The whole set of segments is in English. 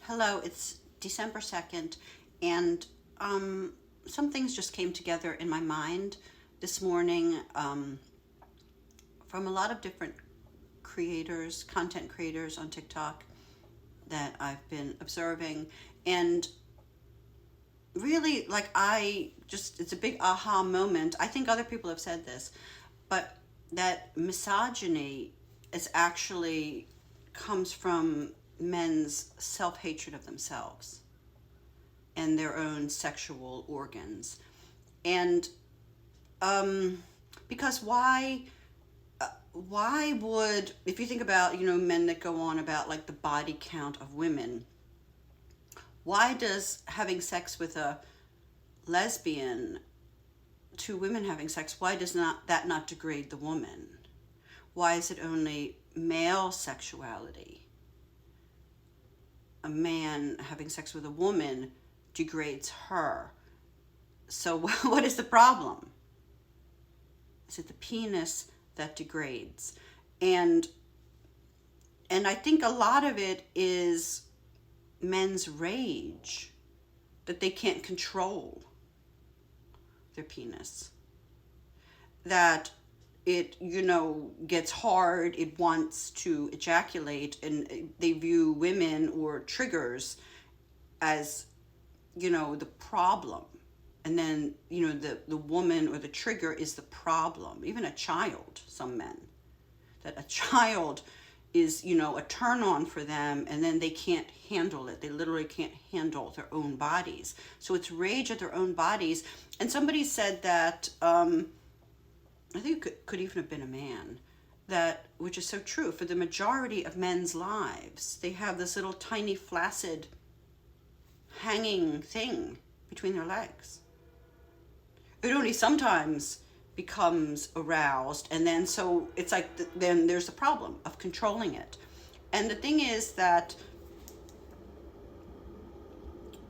Hello, it's December 2nd, and some things just came together in my mind this morning from a lot of different creators, content creators on TikTok that I've been observing. And really, it's a big aha moment. I think other people have said this, but that misogyny is actually comes from men's self-hatred of themselves and their own sexual organs. And because why would, if you think about, men that go on about like the body count of women, why does having sex with a lesbian, two women having sex, why does that not degrade the woman? Why is it only male sexuality? A man having sex with a woman degrades her. So what is the problem? Is it the penis that degrades? And I think a lot of it is men's rage that they can't control their penis. That it, gets hard, it wants to ejaculate, and they view women or triggers as, the problem. And then, the woman or the trigger is the problem. Even a child, some men, that a child is, a turn on for them, and then they can't handle it. They literally can't handle their own bodies. So it's rage at their own bodies. And somebody said that, I think it could even have been a man, which is so true, for the majority of men's lives, they have this little tiny flaccid hanging thing between their legs. It only sometimes becomes aroused, and then so it's like then there's a problem of controlling it. And the thing is that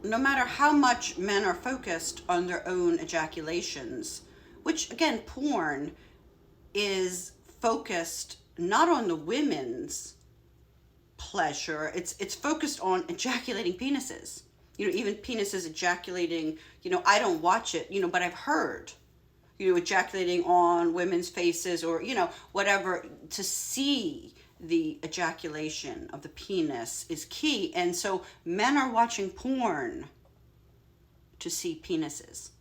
no matter how much men are focused on their own ejaculations, which again, porn is focused not on the women's pleasure, it's focused on ejaculating penises. Even penises ejaculating, I don't watch it, but I've heard, ejaculating on women's faces or, whatever, to see the ejaculation of the penis is key. And so men are watching porn to see penises.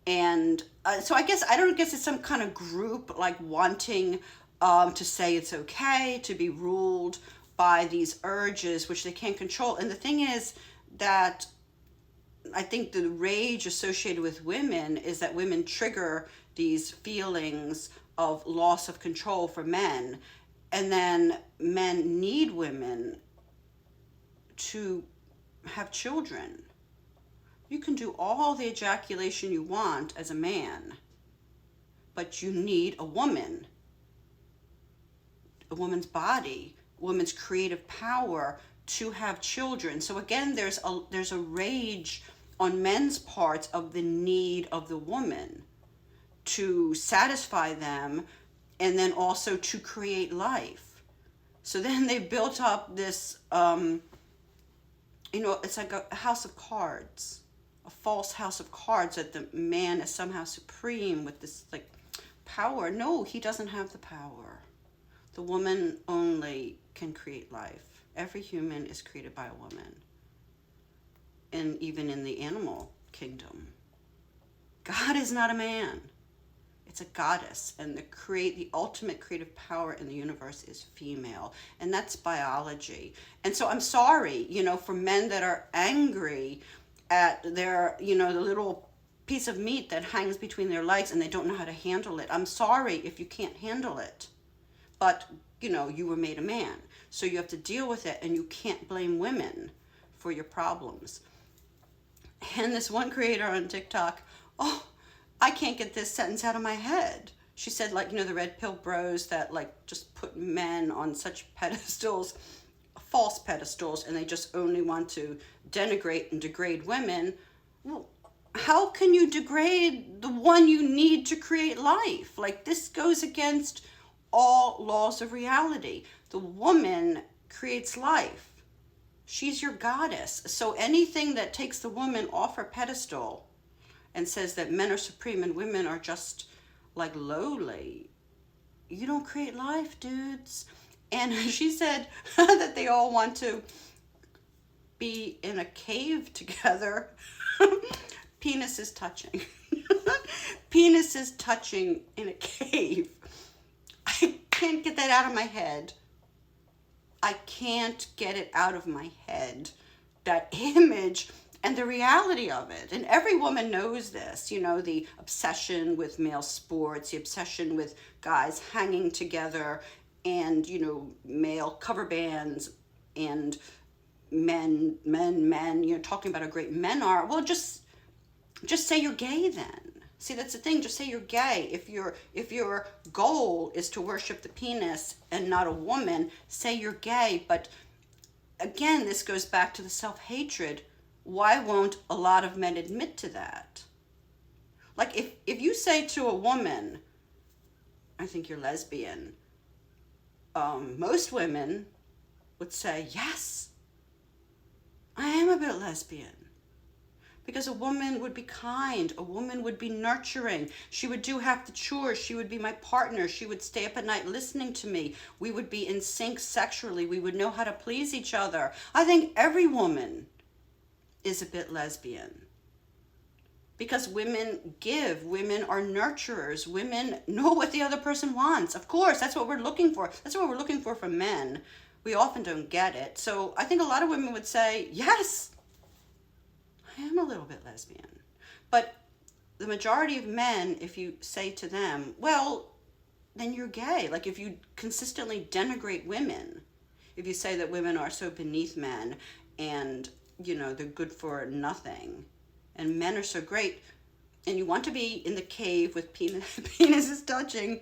And so I don't guess it's some kind of group like wanting to say it's okay to be ruled by these urges which they can't control. And the thing is that I think the rage associated with women is that women trigger these feelings of loss of control for men. And then men need women to have children. You can do all the ejaculation you want as a man, but you need a woman's body, a woman's creative power to have children. So again, there's a rage on men's parts of the need of the woman to satisfy them and then also to create life. So then they built up this, it's like a house of cards. A false house of cards that the man is somehow supreme with this like power. No, he doesn't have the power. The woman only can create life. Every human is created by a woman. And even in the animal kingdom, God is not a man. It's a goddess. And the ultimate creative power in the universe is female. And that's biology. And so I'm sorry, for men that are angry at their, the little piece of meat that hangs between their legs and they don't know how to handle it. I'm sorry if you can't handle it, but you were made a man, so you have to deal with it, and you can't blame women for your problems. And this one creator on TikTok, I can't get this sentence out of my head. She said, the red pill bros that just put men on such pedestals, false pedestals, and they just only want to denigrate and degrade women. Well, how can you degrade the one you need to create life? This goes against all laws of reality. The woman creates life. She's your goddess. So anything that takes the woman off her pedestal and says that men are supreme and women are just like lowly, you don't create life, dudes. And she said that they all want to be in a cave together. Penises touching. Penises touching in a cave. I can't get that out of my head. I can't get it out of my head. That image and the reality of it. And every woman knows this, you know, the obsession with male sports, the obsession with guys hanging together, and, you know, male cover bands, and men, you know, talking about how great men are. Well, just say you're gay then. See, that's the thing. Just say you're gay. If your goal is to worship the penis and not a woman, say you're gay. But again, this goes back to the self-hatred. Why won't a lot of men admit to that? Like if you say to a woman, I think you're lesbian, most women would say, yes, I am a bit lesbian. Because a woman would be kind, a woman would be nurturing, she would do half the chores, she would be my partner, she would stay up at night listening to me, we would be in sync sexually, we would know how to please each other. I think every woman is a bit lesbian. Because women give, women are nurturers, women know what the other person wants. Of course, that's what we're looking for. That's what we're looking for from men. We often don't get it. So I think a lot of women would say, yes, I am a little bit lesbian. But the majority of men, if you say to them, well, then you're gay. Like if you consistently denigrate women, if you say that women are so beneath men and, you know, they're good for nothing, and men are so great, and you want to be in the cave with penises touching,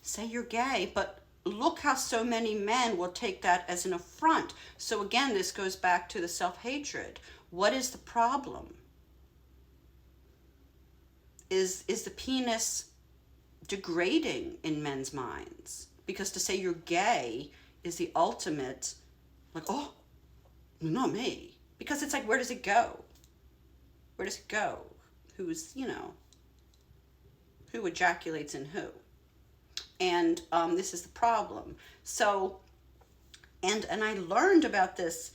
say you're gay. But look how so many men will take that as an affront. So again, this goes back to the self-hatred. What is the problem? Is the penis degrading in men's minds? Because to say you're gay is the ultimate, like, oh, not me. Because it's like, where does it go? Where does it go? Who's, you know, who ejaculates in who? And this is the problem. So, and I learned about this,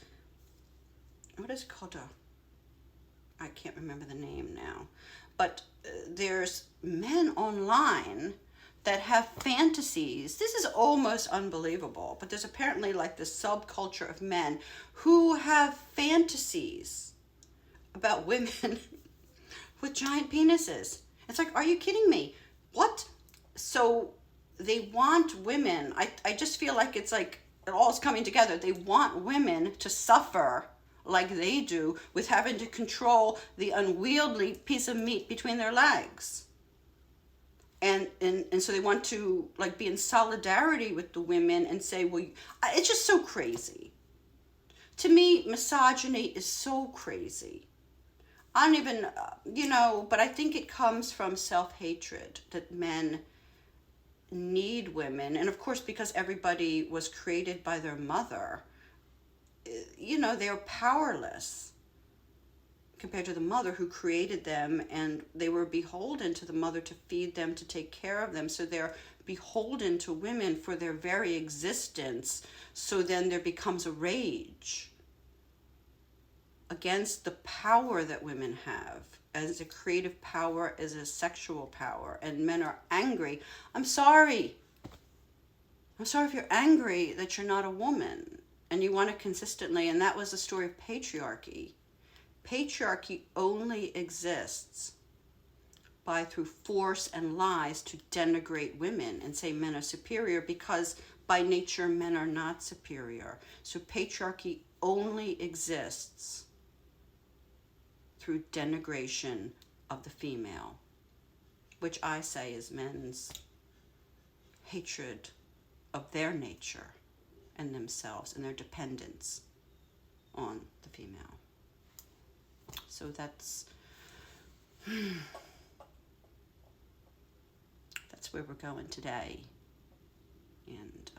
what is it called? I can't remember the name now. But there's men online that have fantasies. This is almost unbelievable. But there's apparently like this subculture of men who have fantasies about women with giant penises. It's like, are you kidding me? What? So they want women. I just feel like it's like it all is coming together. They want women to suffer like they do with having to control the unwieldy piece of meat between their legs. And so they want to like be in solidarity with the women and say, well, it's just so crazy. To me, misogyny is so crazy. I don't even, you know, but I think it comes from self-hatred, that men need women. And of course, because everybody was created by their mother, you know, they're powerless compared to the mother who created them, and they were beholden to the mother to feed them, to take care of them. So they're beholden to women for their very existence. So then there becomes a rage against the power that women have as a creative power, as a sexual power, and men are angry. I'm sorry if you're angry that you're not a woman and you want to consistently, and that was the story of patriarchy. Patriarchy only exists through force and lies to denigrate women and say men are superior, because by nature men are not superior. So patriarchy only exists through denigration of the female, which I say is men's hatred of their nature and themselves and their dependence on the female. So that's where we're going today. And